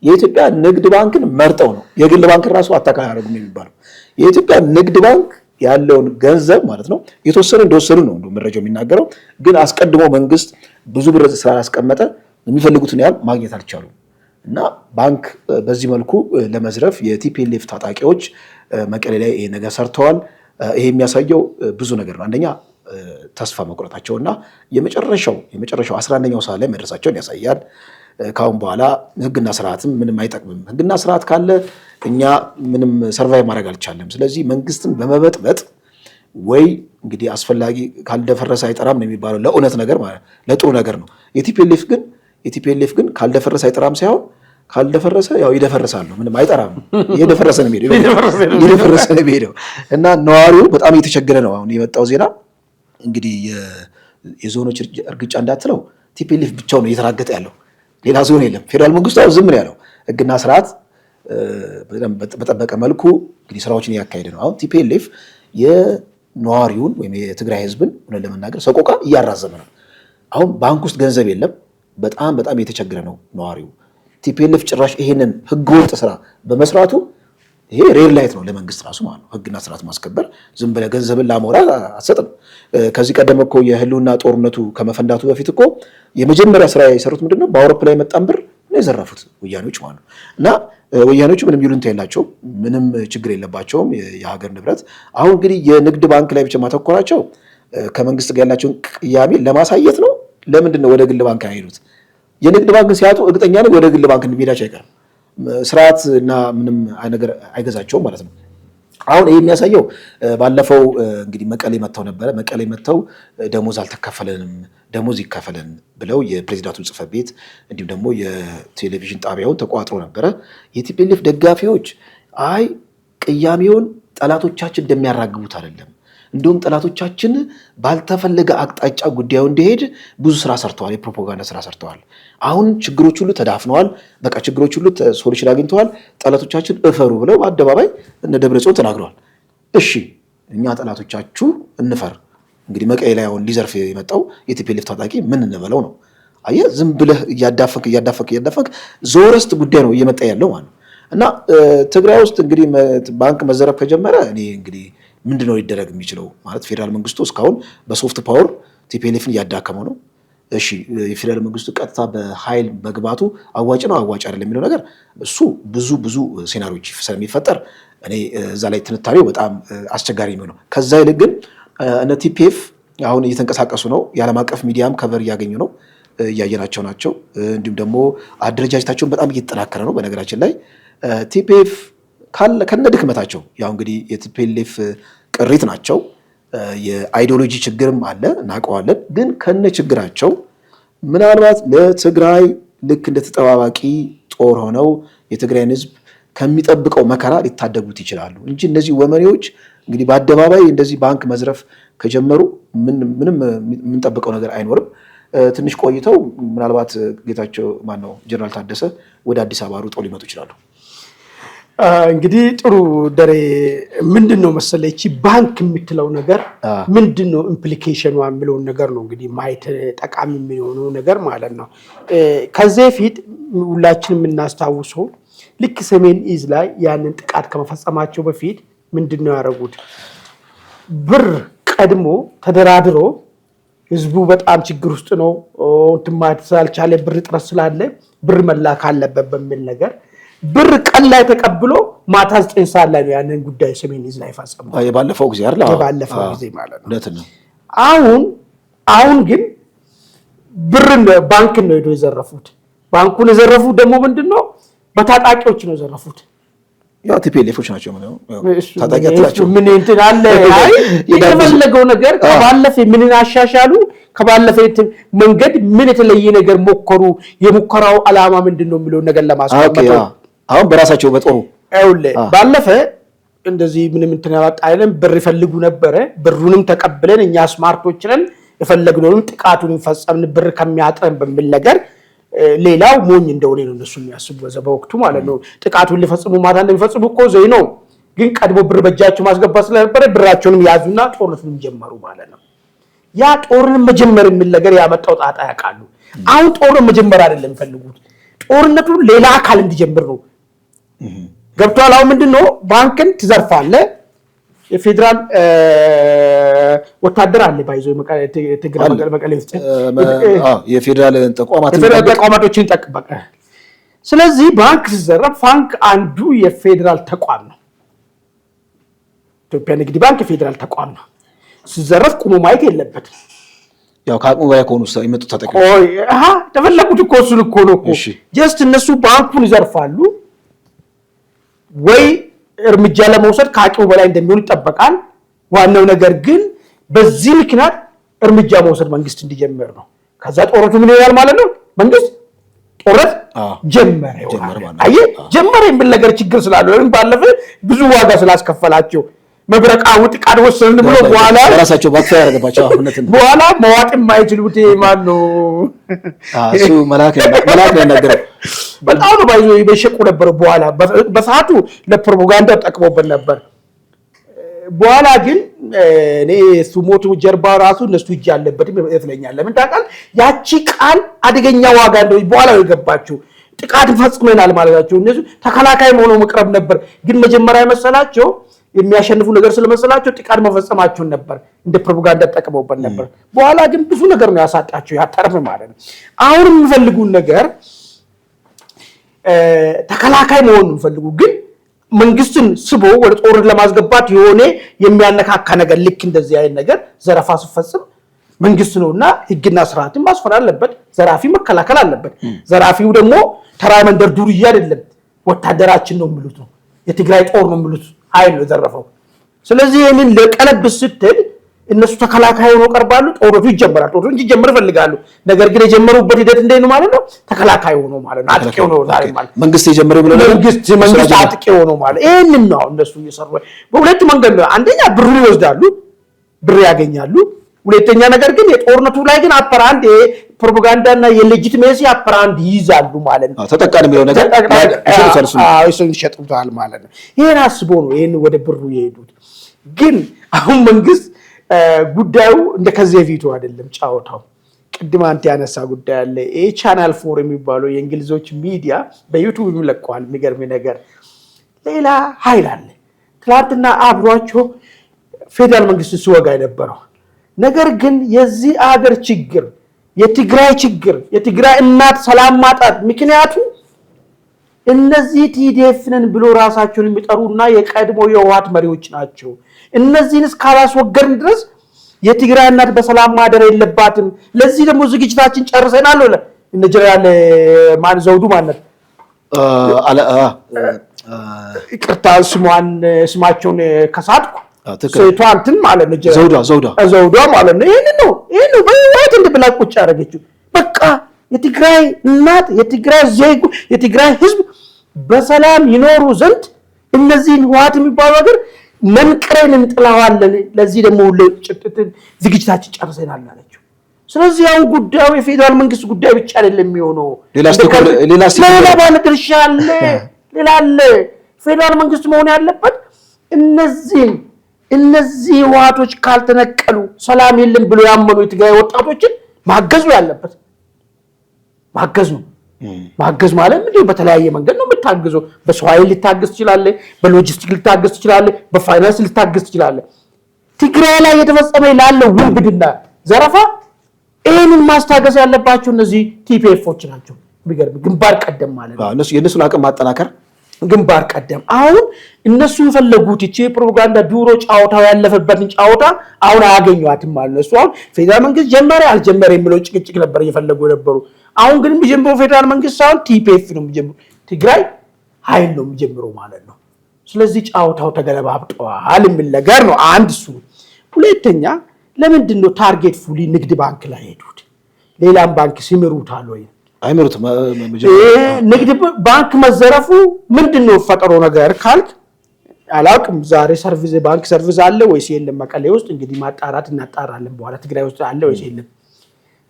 የኢትዮጵያ ንግድ ባንክን መርጠው ነው የግል ባንክን ራሱ አታካይ አያደርጉም የሚባለው። የኢትዮጵያ ንግድ ባንክ ያለውን ገንዘብ ማለት ነው የተወሰነ እንደወሰዱ ነው መረጃው የሚናገረው። ግን አስቀድሞ መንግስት ብዙ ብር ስላላስቀመጠ የሚፈልጉትን ያህል ማግኘት አልቻሉም እና ባንክ በዚህ መልኩ ለመዝረፍ የቲፒኤልኤፍ ታጣቂዎች መቀሌ ላይ ይሄ ነገር ሰርተዋል። ይሄ የሚያሳየው ብዙ ነገር ነው። አንደኛ ተስፋ መቁረጣቸውና የመጨረሻው 11ኛው ሰዓት ላይ መድረሳቸውን ያሳያል። ካሁን በኋላ ህግና ስርዓትም ምንም አይጠቅምም። ህግና ስርዓት ካለ እኛ ምንም ሰርቫይቭ ማድረግ አልቻለም። ስለዚህ መንግስትን በመበጥበጥ ወይ እንግዲህ አስፈላጊ ካልደፈረሰ አይጠራም ነው የሚባለው ለእውነት ነገር ማለት ለጥሩ ነገር ነው። የቲፒኤልኤፍ ግን ካልደፈረሰ አይጠራም ሳይሆን ካልደፈረሰ ያው ይደፈርሳሉ። ምንም አይጠራም። እየደፈረሰ ነው የሚሄደው እና ነዋሪው በጣም እየተቸገረ ነው። አሁን የመጣው ዜና እንግዲህ የዞኖች እርግጫ እንዳትለው ቲፒኤልኤፍ ብቻውን ነው እየተራገጠ ያለው፣ ሌላ ዞን የለም። ፌዴራል መንግስቱ ዝም ነው ያለው። ህግና ስርዓት በጠበቀ መልኩ እንግዲህ ስራዎችን እያካሄደ ነው። አሁን ቲፒኤልኤፍ የነዋሪውን ወይም የትግራይ ህዝብን ሆነን ለመናገር ሰቆቃ እያራዘመ ነው። አሁን ባንክ ውስጥ ገንዘብ የለም። በጣም የተቸገረ ነው ነዋሪው። ቲፒኤልኤፍ ጭራሽ ይሄንን ህገወጥ ስራ በመስራቱ ይሄ ሬድ ላይት ነው ለመንግስት ራሱ ማለት ነው። ህግና ስርዓት ማስከበር ዝም ብለህ ገንዘብን ላሞራ አትሰጥም። ከዚህ ቀደም እኮ የህልውና ጦርነቱ ከመፈንዳቱ በፊት እኮ የመጀመሪያ ስራ የሰሩት ምንድነው? በአውሮፕላን የመጣን ብር ነው የዘረፉት ወያኔዎች ማለት ነው። እና ወያኔዎቹ ምንም ይሉንታ የላቸውም፣ ምንም ችግር የለባቸውም የሀገር ንብረት። አሁን እንግዲህ የንግድ ባንክ ላይ ብቻ ማተኮራቸው ከመንግስት ጋር ያላቸውን ቅያሜ ለማሳየት ነው። ለምንድን ነው ወደ ግል ባንክ ያሄዱት? የንግድ ባንክን ሲያጡ እርግጠኛ ነኝ ወደ ግል ባንክ እንደሚሄዳቸው አይቀርም። ስርዓት እና ምንም ነገር አይገዛቸውም ማለት ነው። አሁን ይሄ የሚያሳየው ባለፈው እንግዲህ መቀሌ መጥተው ነበረ። መቀሌ መጥተው ደሞዝ አልተከፈለንም፣ ደሞዝ ይከፈለን ብለው የፕሬዚዳንቱን ጽሕፈት ቤት እንዲሁም ደግሞ የቴሌቪዥን ጣቢያውን ተቋጥሮ ነበረ። የቲፒኤልኤፍ ደጋፊዎች አይ ቅያሜውን ጠላቶቻችን እንደሚያራግቡት አይደለም፣ እንደውም ጠላቶቻችን ባልተፈለገ አቅጣጫ ጉዳዩ እንዲሄድ ብዙ ስራ ሰርተዋል፣ የፕሮፓጋንዳ ስራ ሰርተዋል። አሁን ችግሮች ሁሉ ተዳፍነዋል። በቃ ችግሮች ሁሉ ሶሉሽን አግኝተዋል። ጠላቶቻችን እፈሩ ብለው በአደባባይ እነ ደብረጽዮን ተናግረዋል። እሺ እኛ ጠላቶቻችሁ እንፈር። እንግዲህ መቀሌ ላይ አሁን ሊዘርፍ የመጣው የቲፒኤልኤፍ ታጣቂ ምን እንበለው ነው? አየህ ዝም ብለህ እያዳፈክ ዞረስት ጉዳይ ነው እየመጣ ያለው ማለት ነው። እና ትግራይ ውስጥ እንግዲህ ባንክ መዘረፍ ከጀመረ እኔ እንግዲህ ምንድነው ሊደረግ የሚችለው ማለት ፌዴራል መንግስቱ እስካሁን በሶፍት ፓወር ቲፒኤልኤፍን እያዳከመው ነው። እሺ የፌዴራል መንግስቱ ቀጥታ በኃይል መግባቱ አዋጭ ነው አዋጭ አይደለም የሚለው ነገር እሱ ብዙ ሴናሪዎች ስለሚፈጠር እኔ እዛ ላይ ትንታኔው በጣም አስቸጋሪ ነው። ከዛ ይልቅ ግን እነ ቲፒኤፍ አሁን እየተንቀሳቀሱ ነው። የዓለም አቀፍ ሚዲያም ከቨር እያገኙ ነው፣ እያየናቸው ናቸው። እንዲሁም ደግሞ አደረጃጀታቸውን በጣም እየተጠናከረ ነው። በነገራችን ላይ ቲፒኤፍ ከነ ድክመታቸው ያው እንግዲህ የቲፒኤልኤፍ ቅሪት ናቸው። የአይዲዮሎጂ ችግርም አለ እናውቀዋለን። ግን ከነ ችግራቸው ምናልባት ለትግራይ ልክ እንደ ተጠባባቂ ጦር ሆነው የትግራይን ህዝብ ከሚጠብቀው መከራ ሊታደጉት ይችላሉ እንጂ እነዚህ ወመኔዎች እንግዲህ በአደባባይ እንደዚህ ባንክ መዝረፍ ከጀመሩ ምንም የምንጠብቀው ነገር አይኖርም። ትንሽ ቆይተው ምናልባት ጌታቸው ማነው ጀነራል ታደሰ ወደ አዲስ አበባ ሩጠው ሊመጡ ይችላሉ። እንግዲህ ጥሩ ደሬ ምንድነው መሰለህ እቺ ባንክ የምትለው ነገር ምንድነው ኢምፕሊኬሽኑ የሚለውን ነገር ነው እንግዲህ ማየት ጠቃሚ የሚሆነው ነገር ማለት ነው። ከዚህ በፊት ሁላችንም የምናስታውሰው ልክ ሰሜን ኢዝ ላይ ያንን ጥቃት ከመፈጸማቸው በፊት ምንድነው ያደረጉት? ብር ቀድሞ ተደራድሮ ህዝቡ በጣም ችግር ውስጥ ነው እንትማት ሳልቻለ ብር ጥረት ስላለ ብር መላክ አለበት በሚል ነገር ብር ቀን ላይ ተቀብሎ ማታ 9 ሰዓት ላይ ነው ያንን ጉዳይ ሰሜን ኢዝ ላይ ፈጸመው። የባለፈው ጊዜ አይደል? የባለፈው ጊዜ ማለት ነው። ነው። አሁን ግን ብር ባንክ ነው ሄዶ የዘረፉት። ባንኩን የዘረፉት ደግሞ ምንድነው በታጣቂዎች ነው የዘረፉት። ያው ቲፒኤልኤፎች ናቸው ማለት ነው። ታጣቂ አጥላቸው ምን እንትን አለ አይ የተፈለገው ነገር ከባለፈ ምንን አሻሻሉ፣ ከባለፈ መንገድ ምን የተለየ ነገር ሞከሩ፣ የሙከራው ዓላማ ምንድነው የሚለው ነገር ለማስቀመጥ አሁን በራሳቸው በጦሩ ባለፈ እንደዚህ ምንም እንትን ያወጣ አይደለም። ብር ይፈልጉ ነበር። ብሩንም ተቀብለን እኛ ስማርቶች ነን የፈለግነውን ጥቃቱን ፈጸምን ብር ከሚያጥረን በሚል ነገር ሌላው ሞኝ እንደሆነ ነው እነሱ የሚያስቡት በወቅቱ ማለት ነው። ጥቃቱን ሊፈጽሙ ማታ እንደሚፈጽሙ እኮ ዘይ ነው። ግን ቀድሞ ብር በእጃቸው ማስገባት ስለነበረ ብራቸውንም ያዙና ጦርነቱን ጀመሩ ማለት ነው። ያ ጦርነቱን መጀመር የሚል ነገር ያመጣው ጣጣ ያውቃሉ። አሁን ጦርነቱን መጀመር አይደለም የሚፈልጉት፣ ጦርነቱን ሌላ አካል እንዲጀምር ነው። ገብቷል? አሁን ምንድነው ባንክን ትዘርፋለህ፣ የፌደራል ወታደር አለ ባይዞ ትግራይ መቀሌ ውስጥ የፌደራል ተቋማቶችን ጠቅበቀ። ስለዚህ ባንክ ሲዘረፍ ባንክ አንዱ የፌደራል ተቋም ነው። ኢትዮጵያ ንግድ ባንክ የፌደራል ተቋም ነው። ሲዘረፍ ቁሞ ማየት የለበትም። ያው ከአቅሙ በላይ ከሆኑ ይመጡ ተጠቅመው ተፈለጉት እኮ እሱን እኮ ነው እኮ ጀስት እነሱ ባንኩን ይዘርፋሉ ወይ እርምጃ ለመውሰድ ከአቅሙ በላይ እንደሚሆን ይጠበቃል። ዋናው ነገር ግን በዚህ ምክንያት እርምጃ መውሰድ መንግስት እንዲጀምር ነው። ከዛ ጦርነቱ ምን ይሆናል ማለት ነው? መንግስት ጦርነት ጀመረ ይሆናል። አየህ ጀመረ የሚል ነገር ችግር ስላለው ወይም ባለፈ ብዙ ዋጋ ስላስከፈላቸው መብረቃዊ ጥቃት ወሰን ብሎ በኋላ ራሳቸው ባክፋ ያደረገባቸው አሁንነትን በኋላ መዋጥ የማይችሉት ማን ነው? እሱ መላክ ያናገረ በጣም ነው ባይዞ ይበሸቁ ነበር። በኋላ በሰዓቱ ለፕሮፓጋንዳ ተጠቅሞበት ነበር። በኋላ ግን እኔ ሱሞቱ ጀርባ ራሱ እነሱ እጅ ያለበት ይመስለኛል። ለምን ታውቃለህ? ያቺ ቃል አደገኛ ዋጋ እንደው በኋላ ነው የገባችው። ጥቃት ፈጽመናል ማለታቸው እነሱ ተከላካይ ሆኖ መቅረብ ነበር። ግን መጀመሪያ መሰላቸው የሚያሸንፉ ነገር ስለመሰላቸው ጥቃት መፈጸማቸውን ነበር እንደ ፕሮፓጋንዳ ተጠቅመውበት ነበር። በኋላ ግን ብዙ ነገር ነው ያሳጣቸው ያተረፈ ማለት ነው። አሁን የሚፈልጉን ነገር ተከላካይ መሆን የሚፈልጉ ግን መንግስትን ስቦ ወደ ጦርነት ለማስገባት የሆነ የሚያነካካ ነገር ልክ እንደዚህ አይነት ነገር ዘረፋ ሲፈጽም መንግስት ነውና ህግና ስርዓትን ማስፈር አለበት። ዘራፊ መከላከል አለበት። ዘራፊው ደግሞ ተራ መንደር ዱርዬ አይደለም፣ ወታደራችን ነው የሚሉት ነው፣ የትግራይ ጦር ነው የሚሉት ኃይል ነው ዘረፈው። ስለዚህ ይሄንን ለቀለብስ ስትል እነሱ ተከላካይ ሆነው ቀርባሉ። ጦርነቱ ይጀምራል። ጦርነቱ እንዲጀምር ይፈልጋሉ። ነገር ግን የጀመሩበት ሂደት እንዴት ነው ማለት ነው? ተከላካይ ሆኖ ማለት ነው። አጥቂ ሆኖ ዛሬ ማለት መንግስት የጀመረው ብለው መንግስት አጥቂ ሆኖ ማለት ይሄንን ነው እነሱ እየሰሩ። በሁለት መንገድ ነው። አንደኛ ብሩን ይወስዳሉ፣ ብር ያገኛሉ። ሁለተኛ ነገር ግን የጦርነቱ ላይ ግን አፐራንድ የፕሮፓጋንዳና የሌጂቲሜሲ አፐራንድ ይይዛሉ ማለት ነው። ተጠቃሚ የሚለው ነገር እሱን ይሸጡታል ማለት ነው። ይሄን አስቦ ነው ይሄን ወደ ብሩ የሄዱት። ግን አሁን መንግስት ጉዳዩ እንደ ከዚህ በፊቱ አይደለም ጫወታው። ቅድም አንተ ያነሳ ጉዳይ አለ። ይሄ ቻናል 4 የሚባለው የእንግሊዞች ሚዲያ በዩቲዩብ ይለቀዋል። የሚገርም ነገር ሌላ ኃይል አለ። ትላንትና አብሯቸው ፌደራል መንግስት ሲወጋ የነበረው ነገር ግን የዚህ አገር ችግር የትግራይ ችግር የትግራይ እናት ሰላም ማጣት ምክንያቱ እነዚህ ቲዲኤፍ ነን ብሎ ራሳቸውን የሚጠሩና የቀድሞ የህወሓት መሪዎች ናቸው። እነዚህን እስካላስወገድን ድረስ የትግራይ እናት በሰላም ማደር የለባትም። ለዚህ ደግሞ ዝግጅታችን ጨርሰናል አለ እነ ጀነራል ዘውዱ ማለት ይቅርታ ስማቸውን ከሳትኩ ሴቷ እንትን ማለት ነው ዘውዷ ማለት ነው። ይሄን ነው በህይወት እንደብላ ቁጭ ያደረገችው። በቃ የትግራይ እናት የትግራይ ዜጉ የትግራይ ህዝብ በሰላም ይኖሩ ዘንድ እነዚህን ህወሓት የሚባሉ ነገር መንቅረን እንጥላዋለን። ለዚህ ደግሞ ዝግጅታችን ጨርሰናል አለችው። ስለዚህ አሁን ጉዳዩ የፌደራል መንግስት ጉዳይ ብቻ አይደለም የሚሆነው። ሌላ ባለድርሻ አለ፣ ሌላ አለ። ፌደራል መንግስት መሆን ያለበት እነዚህ ህወሓቶች ካልተነቀሉ ሰላም የለም ብሎ ያመኑ የትግራይ ወጣቶችን ማገዙ ያለበት ማገዝ ነው። ማገዝ ማለት ምንድነው? በተለያየ መንገድ ነው የምታገዘው። በሰው ኃይል ልታገዝ ትችላለህ፣ በሎጂስቲክ ልታገዝ ትችላለህ፣ በፋይናንስ ልታገዝ ትችላለህ። ትግራይ ላይ የተፈጸመ ላለው ውንብድና ዘረፋ ይህንን ማስታገዝ ያለባቸው እነዚህ ቲፒኤፎች ናቸው። የሚገርም ግንባር ቀደም ማለት ነው። የእነሱን አቅም ማጠናከር ግንባር ቀደም አሁን እነሱ የፈለጉት እቺ ፕሮፓጋንዳ ዱሮ ጫወታው ያለፈበትን ጫወታ አሁን አያገኙአትም ማለት ነው። እሱ አሁን ፌደራል መንግስት ጀመረ አልጀመረ የሚለው ጭቅጭቅ ነበር እየፈለጉ ነበሩ። አሁን ግን የሚጀምረው ፌደራል መንግስት ሳይሆን ቲፒኤፍ ነው የሚጀምረው፣ ትግራይ ኃይል ነው የሚጀምረው ማለት ነው። ስለዚህ ጫወታው ተገለባብጠዋል የሚል ነገር ነው አንድ እሱ። ሁለተኛ ለምንድን ነው ታርጌት ፉሊ ንግድ ባንክ ላይ ሄዱት? ሌላም ባንክ ሲምሩታል ወይ? አይምሩትም። ንግድ ባንክ መዘረፉ ምንድነው ፈጠሮ ነገር ካልክ አላውቅም። ዛሬ ሰርቪስ ባንክ ሰርቪስ አለ ወይስ የለም መቀሌ ውስጥ? እንግዲህ ማጣራት እናጣራለን በኋላ። ትግራይ ውስጥ አለ ወይስ የለም?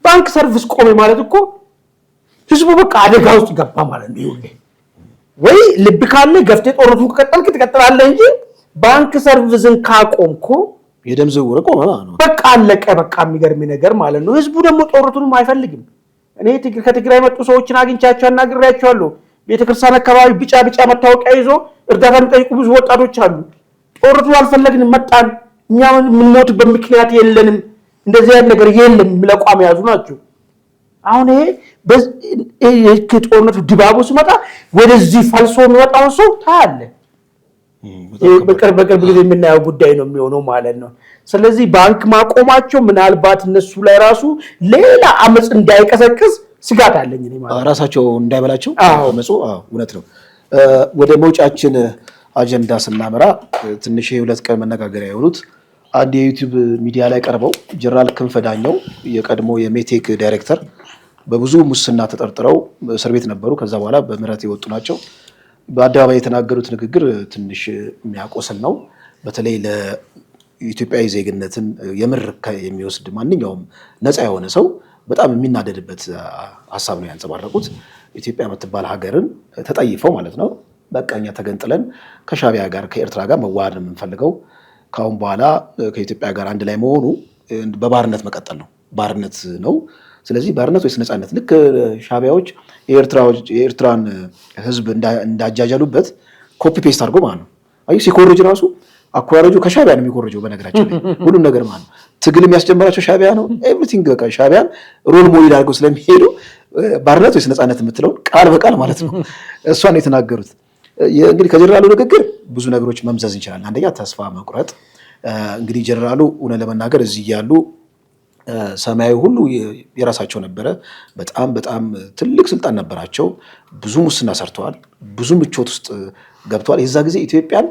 ባንክ ሰርቪስ ቆመ ማለት እኮ ህዝቡ በቃ አደጋ ውስጥ ገባ ማለት ነው። ይሁን ወይ ልብ ካለ ገፍቴ ጦርነቱን ከቀጠልክ ትቀጥላለህ እንጂ ባንክ ሰርቪስን ካቆምኮ የደም ዝውውር ቆመ ነው በቃ አለቀ። በቃ የሚገርም ነገር ማለት ነው። ህዝቡ ደግሞ ጦርነቱንም አይፈልግም። እኔ ከትግራይ መጡ ሰዎችን አግኝቻቸው አናግሬያቸዋለሁ። ቤተክርስቲያን አካባቢ ቢጫ መታወቂያ ይዞ እርዳታ የሚጠይቁ ብዙ ወጣቶች አሉ። ጦርነቱን አልፈለግንም፣ መጣን፣ እኛ የምንሞትበት ምክንያት የለንም፣ እንደዚህ አይነት ነገር የለም ለቋም የያዙ ናቸው። አሁን ይሄ ጦርነቱ ድባቡ ሲመጣ ወደዚህ ፈልሶ የሚወጣውን ሰው ታያለ። በቅርብ ጊዜ የምናየው ጉዳይ ነው የሚሆነው ማለት ነው። ስለዚህ ባንክ ማቆማቸው ምናልባት እነሱ ላይ ራሱ ሌላ አመፅ እንዳይቀሰቅስ ስጋት አለኝ እኔ ማለት ራሳቸው እንዳይበላቸው አመፁ። እውነት ነው። ወደ መውጫችን አጀንዳ ስናመራ ትንሽ የሁለት ቀን መነጋገሪያ የሆኑት አንድ የዩቲዩብ ሚዲያ ላይ ቀርበው ጀነራል ክንፈ ዳኘው የቀድሞ የሜቴክ ዳይሬክተር በብዙ ሙስና ተጠርጥረው እስር ቤት ነበሩ። ከዛ በኋላ በምህረት የወጡ ናቸው። በአደባባይ የተናገሩት ንግግር ትንሽ የሚያቆስል ነው። በተለይ ለኢትዮጵያዊ ዜግነትን የምር የሚወስድ ማንኛውም ነፃ የሆነ ሰው በጣም የሚናደድበት ሀሳብ ነው ያንጸባረቁት። ኢትዮጵያ የምትባል ሀገርን ተጠይፈው ማለት ነው በቃ እኛ ተገንጥለን ከሻቢያ ጋር ከኤርትራ ጋር መዋሃድ ነው የምንፈልገው። ከአሁን በኋላ ከኢትዮጵያ ጋር አንድ ላይ መሆኑ በባርነት መቀጠል ነው፣ ባርነት ነው። ስለዚህ ባርነት ወይስ ነፃነት? ልክ ሻቢያዎች የኤርትራን ህዝብ እንዳጃጃሉበት ኮፒ ፔስት አድርጎ ማለት ነው። አይ ሲኮርጅ ራሱ አኮራረጁ ከሻቢያ ነው የሚኮርጀው። በነገራችን ላይ ሁሉም ነገር ማለት ነው ትግል የሚያስጀምራቸው ሻቢያ ነው። ኤቭሪቲንግ በቃ ሻቢያን ሮል ሞዴል አድርገው ስለሚሄዱ ባርነት ወይስ ነፃነት የምትለውን ቃል በቃል ማለት ነው እሷን የተናገሩት። እንግዲህ ከጀነራሉ ንግግር ብዙ ነገሮች መምዘዝ እንችላለን። አንደኛ ተስፋ መቁረጥ። እንግዲህ ጀነራሉ እውነት ለመናገር እዚህ ያሉ ሰማያዊ ሁሉ የራሳቸው ነበረ። በጣም ትልቅ ስልጣን ነበራቸው። ብዙ ሙስና ሰርተዋል። ብዙ ምቾት ውስጥ ገብተዋል። የዛ ጊዜ ኢትዮጵያን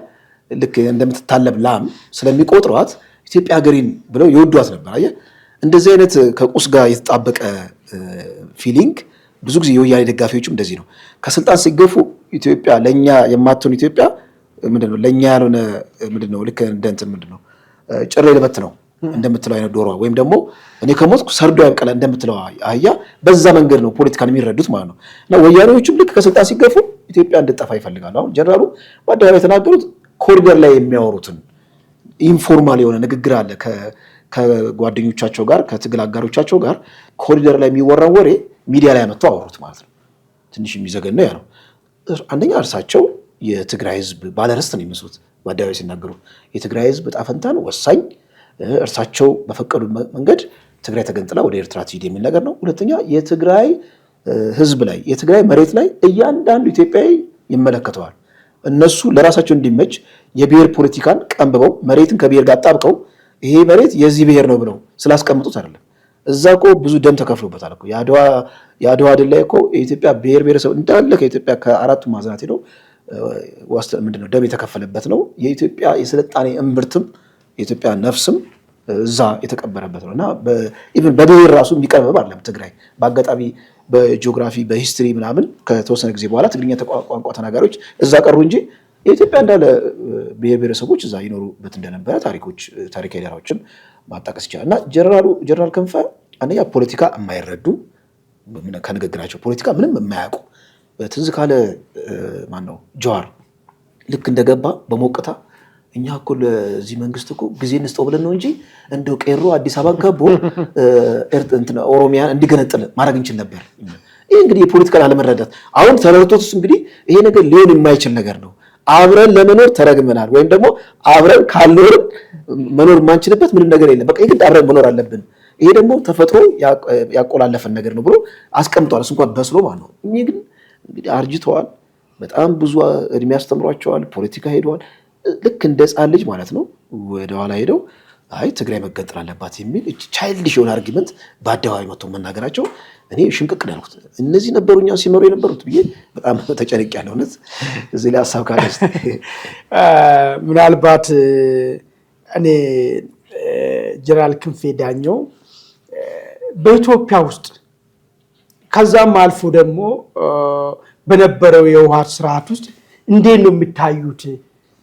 ልክ እንደምትታለብ ላም ስለሚቆጥሯት ኢትዮጵያ ሀገሬን ብለው ይወዷት ነበር። አየህ፣ እንደዚህ አይነት ከቁስ ጋር የተጣበቀ ፊሊንግ ብዙ ጊዜ የወያኔ ደጋፊዎችም እንደዚህ ነው። ከስልጣን ሲገፉ ኢትዮጵያ ለእኛ የማትሆን ኢትዮጵያ ምንድነው ለእኛ ያልሆነ ምንድነው ልክ እንደ እንትን ምንድነው ጭሬ ልበት ነው እንደምትለው አይነት ዶሮ ወይም ደግሞ እኔ ከሞትኩ ሰርዶ ያብቀላ እንደምትለው አህያ በዛ መንገድ ነው ፖለቲካን የሚረዱት ማለት ነው። እና ወያኔዎችም ልክ ከስልጣን ሲገፉ ኢትዮጵያ እንድጠፋ ይፈልጋሉ። አሁን ጀነራሉ በአደባባይ የተናገሩት ኮሪደር ላይ የሚያወሩትን ኢንፎርማል የሆነ ንግግር አለ ከጓደኞቻቸው ጋር ከትግል አጋሮቻቸው ጋር ኮሪደር ላይ የሚወራው ወሬ ሚዲያ ላይ አመጡ አወሩት ማለት ነው። ትንሽ የሚዘገነው ያ ነው። አንደኛ እርሳቸው የትግራይ ህዝብ ባለርስት ነው የሚመስሉት በአደባባይ ሲናገሩ የትግራይ ህዝብ ዕጣ ፈንታ ነው ወሳኝ እርሳቸው በፈቀዱ መንገድ ትግራይ ተገንጥላ ወደ ኤርትራ ትሄድ የሚል ነገር ነው። ሁለተኛ የትግራይ ህዝብ ላይ የትግራይ መሬት ላይ እያንዳንዱ ኢትዮጵያዊ ይመለከተዋል። እነሱ ለራሳቸው እንዲመች የብሔር ፖለቲካን ቀንብበው መሬትን ከብሔር ጋር አጣብቀው ይሄ መሬት የዚህ ብሔር ነው ብለው ስላስቀምጡት አይደለም። እዛ እኮ ብዙ ደም ተከፍሎበታል እኮ የአድዋ ድል ላይ እኮ የኢትዮጵያ ብሔር ብሔረሰብ እንዳለ ከኢትዮጵያ ከአራቱ ማዕዘናት ሄደው ምንድነው ደም የተከፈለበት ነው። የኢትዮጵያ የስልጣኔ እምብርትም የኢትዮጵያ ነፍስም እዛ የተቀበረበት ነው እና ኢቭን በብሔር ራሱ የሚቀርብ አይደለም። ትግራይ በአጋጣሚ በጂኦግራፊ በሂስትሪ ምናምን ከተወሰነ ጊዜ በኋላ ትግርኛ ቋንቋ ተናጋሪዎች እዛ ቀሩ እንጂ የኢትዮጵያ እንዳለ ብሔር ብሔረሰቦች እዛ ይኖሩበት እንደነበረ ታሪካዊ ዳራዎችን ማጣቀስ ይቻላል። እና ጀነራል ክንፈ አንደኛ ፖለቲካ የማይረዱ ከንግግራቸው ፖለቲካ ምንም የማያውቁ ትዝ ካለ ማነው ጀዋር ልክ እንደገባ በሞቅታ እኛ እኮ ለዚህ መንግስት እኮ ጊዜ እንስጠው ብለን ነው እንጂ እንደው ቄሮ አዲስ አበባን ከቦ ኦሮሚያን እንዲገነጥል ማድረግ እንችል ነበር። ይሄ እንግዲህ የፖለቲካን አለመረዳት አሁን ተረድቶት እንግዲህ ይሄ ነገር ሊሆን የማይችል ነገር ነው። አብረን ለመኖር ተረግመናል ወይም ደግሞ አብረን ካልኖርን መኖር የማንችልበት ምንም ነገር የለም። በቃ የግድ አብረን መኖር አለብን። ይሄ ደግሞ ተፈጥሮ ያቆላለፈን ነገር ነው ብሎ አስቀምጧል። እሱ እንኳን በስሎ ማለት ነው። እኚህ ግን እንግዲህ አርጅተዋል። በጣም ብዙ እድሜ ያስተምሯቸዋል። ፖለቲካ ሄደዋል። ልክ እንደ ሕፃን ልጅ ማለት ነው ወደኋላ ሄደው አይ ትግራይ መገንጠል አለባት የሚል ቻይልድሽ የሆነ አርጊመንት በአደባባይ መጥቶ መናገራቸው እኔ ሽምቅቅ ነው ያልኩት። እነዚህ ነበሩ እኛ ሲመሩ የነበሩት ብዬ በጣም ተጨነቅ ያለው እውነት እዚህ ላይ ሀሳብ ካለ ምናልባት እኔ ጀነራል ክንፌ ዳኘው በኢትዮጵያ ውስጥ ከዛም አልፎ ደግሞ በነበረው የህወሓት ስርዓት ውስጥ እንዴት ነው የሚታዩት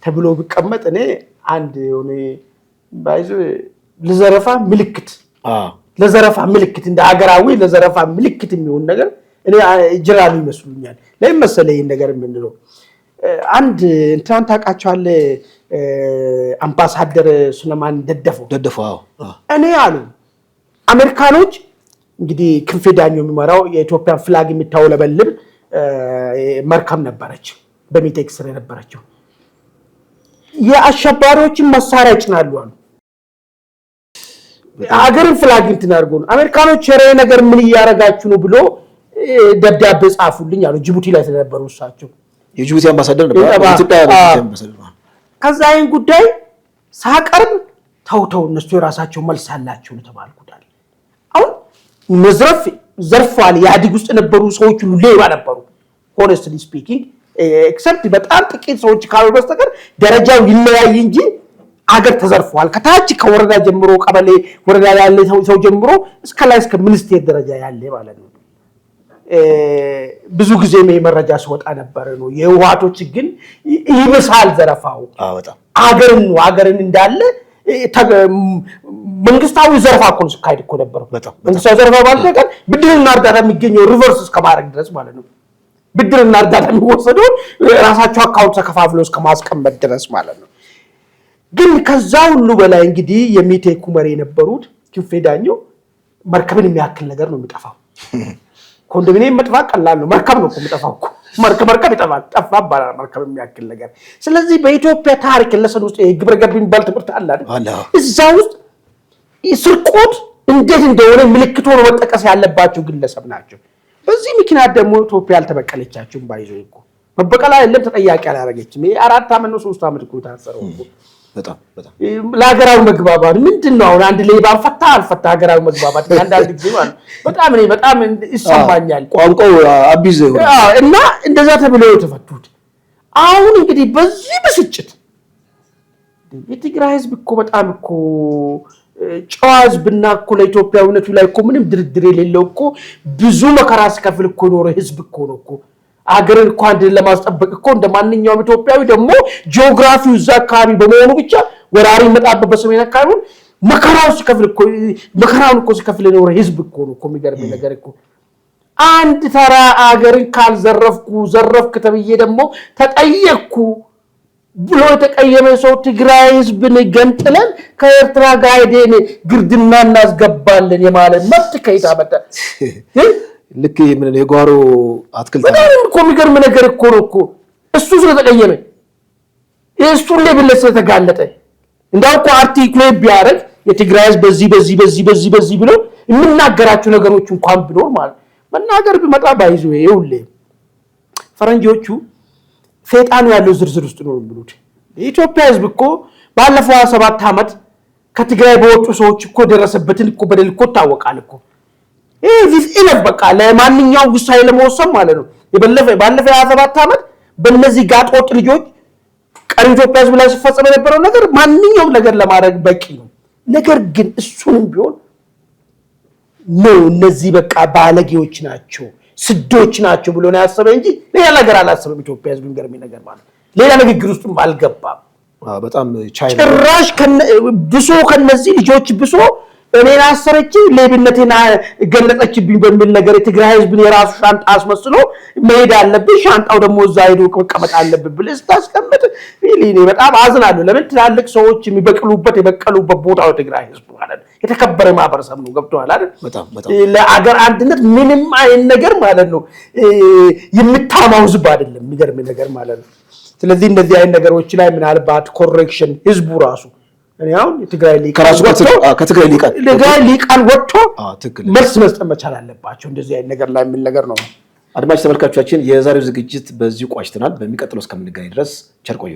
ተብሎ ቢቀመጥ እኔ አንድ የሆነ ባይዞ ለዘረፋ ምልክት እንደ ሀገራዊ ለዘረፋ ምልክት የሚሆን ነገር እኔ ጀነራል ይመስሉኛል። ለምን መሰለህ ይሄን ነገር የምንለው አንድ እንትን ታውቃቸዋለህ አምባሳደር ሱለማን ደደፈው እኔ አሉ አሜሪካኖች እንግዲህ ክንፌ ዳኘው የሚመራው የኢትዮጵያን ፍላግ የሚታውለበልብ መርከብ ነበረች በሚቴክ ስር የነበረችው የአሸባሪዎችን መሳሪያ ጭናሉ አሉ። ሀገርን ፍላግ እንትን አድርጎ ነው አሜሪካኖች የሬ ነገር ምን እያረጋችሁ ነው ብሎ ደብዳቤ ጻፉልኝ አሉ። ጅቡቲ ላይ ተነበሩ እሳቸው የጅቡቲ አምባሳደር ነበር ኢትዮጵያ አምባሳደር። ከዛ ይሄን ጉዳይ ሳቀርብ ተውተው እነሱ የራሳቸው መልስ አላቸው ነው ተባልኩታል። አሁን መዝረፍ ዘርፏል ያዲግ ውስጥ የነበሩ ሰዎች ሁሉ ሌባ ነበሩ honestly speaking ኤክሰፕት በጣም ጥቂት ሰዎች ካሉ በስተቀር ደረጃው ይለያይ እንጂ አገር ተዘርፏል። ከታች ከወረዳ ጀምሮ ቀበሌ ወረዳ ያለ ሰው ጀምሮ እስከ ላይ እስከ ሚኒስቴር ደረጃ ያለ ማለት ነው። ብዙ ጊዜ መረጃ ሲወጣ ነበር ነው የህወሓቶች ግን ይብሳል ዘረፋው በጣም አገርን እንዳለ መንግስታዊ ዘረፋ እኮ ሲካሄድ እኮ ነበር። መንግስታዊ ዘረፋ ማለት ነገር ብድርና እርዳታ የሚገኘው ሪቨርስ እስከማድረግ ድረስ ማለት ነው። ብድርና እርዳታ የሚወሰደው ራሳቸው አካውንት ተከፋፍለው እስከማስቀመጥ ድረስ ማለት ነው። ግን ከዛ ሁሉ በላይ እንግዲህ የሚቴኩ መሪ የነበሩት ክንፌ ዳኘው መርከብን የሚያክል ነገር ነው የሚጠፋው። ኮንዶሚኒየም መጥፋት ቀላል ነው። መርከብ ነው እኮ የሚጠፋው እኮ መርከብ ይጠፋል። ጠፋ ባላል መርከብ የሚያክል ነገር። ስለዚህ በኢትዮጵያ ታሪክ ለሰን ውስጥ ግብረ ገብ የሚባል ትምህርት አለ አይደል? እዛ ውስጥ ስርቆት እንዴት እንደሆነ ምልክት ሆኖ መጠቀስ ያለባቸው ግለሰብ ናቸው። በዚህ ምክንያት ደግሞ ኢትዮጵያ አልተበቀለቻቸውም። ባይዘው እኮ መበቀላ የለም ተጠያቂ አላረገችም። ይሄ 4 ዓመት ነው 3 ዓመት እኮ ታሰረው እኮ በጣም ለሀገራዊ መግባባት ምንድነው አሁን አንድ ላይ ባንፈታ አልፈታ ሀገራዊ መግባባት አንዳንድ ጊዜ ማለት በጣም ይሰማኛል። ቋንቋው አቢዝ እና እንደዛ ተብለው የተፈቱት አሁን እንግዲህ በዚህ ብስጭት የትግራይ ህዝብ እኮ በጣም እኮ ጨዋ ህዝብና እኮ ለኢትዮጵያዊነቱ ላይ እኮ ምንም ድርድር የሌለው እኮ ብዙ መከራ ሲከፍል እኮ ኖረ ህዝብ እኮ ነው እኮ አገርን እኮ አንድ ለማስጠበቅ እኮ እንደማንኛውም ኢትዮጵያዊ ደግሞ ጂኦግራፊው እዛ አካባቢ በመሆኑ ብቻ ወራሪ መጣበብ በሰሜን አካባቢ መከራው ሲከፍል እኮ መከራውን እኮ ሲከፍል ነው ህዝብ እኮ ነው የሚገርም ነገር እኮ አንድ ተራ አገርን ካልዘረፍኩ ዘረፍክ ተብዬ ደግሞ ተጠየቅኩ ብሎ የተቀየመ ሰው ትግራይ ህዝብን ገንጥለን ከኤርትራ ጋር ሄደን ግርድና እናስገባለን የማለት መብት ከይታ መጣ ልክ ምን የጓሮ አትክልት በጣም እኮ የሚገርም ነገር እኮ ነው እኮ እሱ ስለተቀየመ እሱ ለብለስ ስለተጋለጠ እንዳው እኮ አርቲክል ቢያረግ የትግራይ ህዝብ በዚህ ብሎ የሚናገራቸው ነገሮች እንኳን ቢኖር ማለት መናገር ቢመጣ ባይዙ ይውል ፈረንጆቹ ሰይጣኑ ያለው ዝርዝር ውስጥ ነው የሚሉት የኢትዮጵያ ህዝብ እኮ ባለፈው 7 አመት ከትግራይ በወጡ ሰዎች እኮ ደረሰበትን እኮ በደል እኮ ታወቃል እኮ this enough በቃ ለማንኛውም ውሳኔ ለመወሰን ማለት ነው ባለፈው 27 አመት በእነዚህ ጋጦጥ ልጆች ቀሪ ኢትዮጵያ ህዝብ ላይ ሲፈጸም የነበረው ነገር ማንኛውም ነገር ለማድረግ በቂ ነው ነገር ግን እሱንም ቢሆን ነው እነዚህ በቃ ባለጌዎች ናቸው ስዶች ናቸው ብሎ ነው ያሰበ እንጂ ሌላ ነገር አላሰበም ኢትዮጵያ ህዝብ ገርሚ ነገር ማለት ሌላ ንግግር ውስጥም አልገባም በጣም ቻይና ጭራሽ ብሶ ከነዚህ ልጆች ብሶ እኔን አሰረች ለብነቴና ገለጸችብኝ በሚል ነገር የትግራይ ህዝብን የራሱ ሻንጣ አስመስሎ መሄድ አለብኝ ሻንጣው ደግሞ እዛ ሄዶ መቀመጥ አለብኝ ብለህ ስታስቀምጥ እኔ በጣም አዝናለሁ ለምን ትላልቅ ሰዎች የሚበቅሉበት ቦታው ትግራይ ህዝብ ማለት የተከበረ ማህበረሰብ ነው ገብቷል አይደል በጣም ለአገር አንድነት ምንም አይን ነገር ማለት ነው የምታማው ህዝብ አይደለም የሚገርም ነገር ማለት ነው ስለዚህ እንደዚህ አይን ነገሮች ላይ ምናልባት ኮሬክሽን ህዝቡ ራሱ እኔ አሁን የትግራይ ሊቃን ወጥቶ መልስ መስጠት መቻል አለባቸው እንደዚህ አይን ነገር ላይ ምን ነገር ነው አድማጭ ተመልካቾቻችን የዛሬው ዝግጅት በዚህ ቋጭተናል በሚቀጥለው እስከምንገናኝ ድረስ ቸር ቆዩ